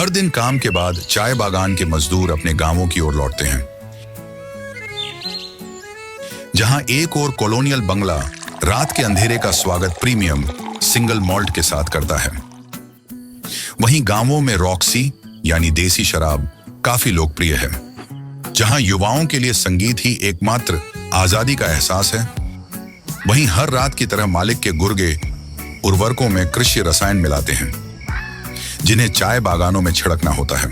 हर दिन काम के बाद चाय बागान के मजदूर अपने गांवों की ओर लौटते हैं, जहां एक और कॉलोनियल बंगला रात के अंधेरे का स्वागत प्रीमियम सिंगल मॉल्ट के साथ करता है। वहीं गांवों में रॉक्सी यानी देसी शराब काफी लोकप्रिय है, जहां युवाओं के लिए संगीत ही एकमात्र आजादी का एहसास है। वहीं हर रात की तरह मालिक के गुर्गे उर्वरकों में कृषि रसायन मिलाते हैं, जिन्हें चाय बागानों में छिड़कना होता है।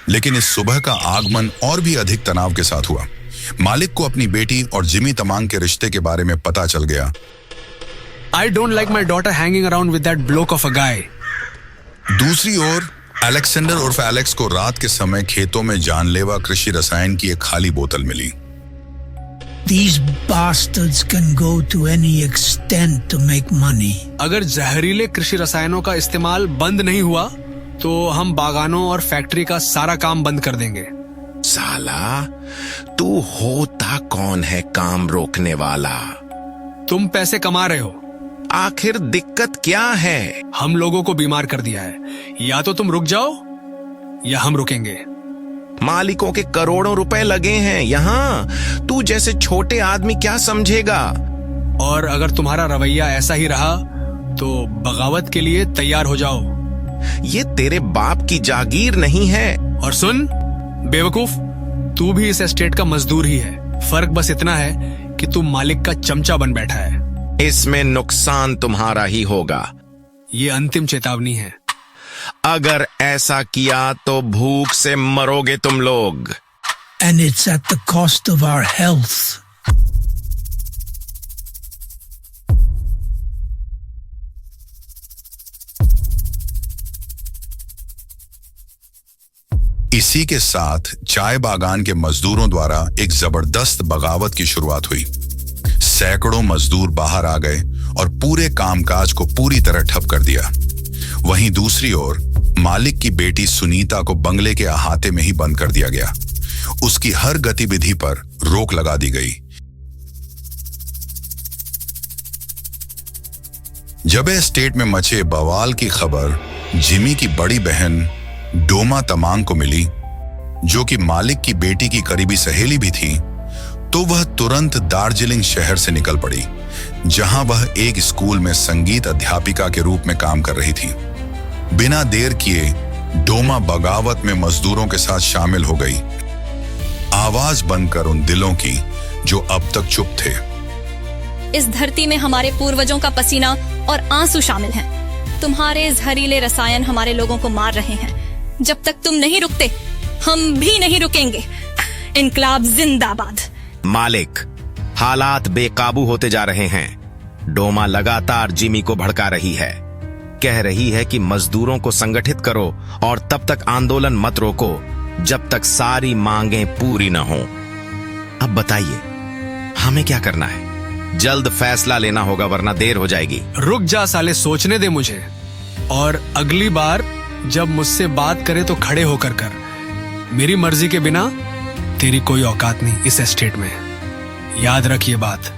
लेकिन इस सुबह का आगमन और भी अधिक तनाव के साथ हुआ। मालिक को अपनी बेटी और जिमी तमांग के रिश्ते के बारे में पता चल गया। I don't like my daughter hanging around with that bloke of a guy. दूसरी ओर अलेक्जेंडर उर्फ एलेक्स को रात के समय खेतों में जानलेवा कृषि रसायन की एक खाली बोतल मिली। These bastards can go to any extent to make money. अगर जहरीले कृषि रसायनों का इस्तेमाल बंद नहीं हुआ तो हम बागानों और फैक्ट्री का सारा काम बंद कर देंगे। साला, तू होता कौन है काम रोकने वाला? तुम पैसे कमा रहे हो। आखिर दिक्कत क्या है? हम लोगों को बीमार कर दिया है। या तो तुम रुक जाओ या हम रुकेंगे। मालिकों के करोड़ों रुपए लगे हैं यहाँ, तू जैसे छोटे आदमी क्या समझेगा? और अगर तुम्हारा रवैया ऐसा ही रहा तो बगावत के लिए तैयार हो जाओ। ये तेरे बाप की जागीर नहीं है। और सुन बेवकूफ, तू भी इस एस्टेट का मजदूर ही है। फर्क बस इतना है कि तू मालिक का चमचा बन बैठा है। इसमें नुकसान तुम्हारा ही होगा। ये अंतिम चेतावनी है। अगर ऐसा किया तो भूख से मरोगे तुम लोग। And it's at the cost of our health. इसी के साथ चाय बागान के मजदूरों द्वारा एक जबरदस्त बगावत की शुरुआत हुई। सैकड़ों मजदूर बाहर आ गए और पूरे कामकाज को पूरी तरह ठप कर दिया। वहीं दूसरी ओर मालिक की बेटी सुनीता को बंगले के अहाते में ही बंद कर दिया गया। उसकी हर गतिविधि पर रोक लगा दी गई। जब एस्टेट में मचे बवाल की खबर जिमी की बड़ी बहन डोमा तमांग को मिली, जो कि मालिक की बेटी की करीबी सहेली भी थी, तो वह तुरंत दार्जिलिंग शहर से निकल पड़ी, जहां वह एक स्कूल में संगीत अध्यापिका के रूप में काम कर रही थी। बिना देर किए डोमा बगावत में मजदूरों के साथ शामिल हो गई, आवाज बनकर उन दिलों की जो अब तक चुप थे। इस धरती में हमारे पूर्वजों का पसीना और आंसू शामिल हैं। तुम्हारे जहरीले रसायन हमारे लोगों को मार रहे हैं। जब तक तुम नहीं रुकते, हम भी नहीं रुकेंगे। इनकलाब जिंदाबाद। मालिक, हालात बेकाबू होते जा रहे हैं। डोमा लगातार जिमी को भड़का रही है, कह रही है कि मजदूरों को संगठित करो और तब तक आंदोलन मत रोको जब तक सारी मांगें पूरी न हो। अब बताइए हमें क्या करना है? जल्द फैसला लेना होगा वरना देर हो जाएगी। रुक जा साले, सोचने दे मुझे। और अगली बार जब मुझसे बात करे तो खड़े होकर कर। मेरी मर्जी के बिना तेरी कोई औकात नहीं इस एस्टेट में। याद रख ये बात।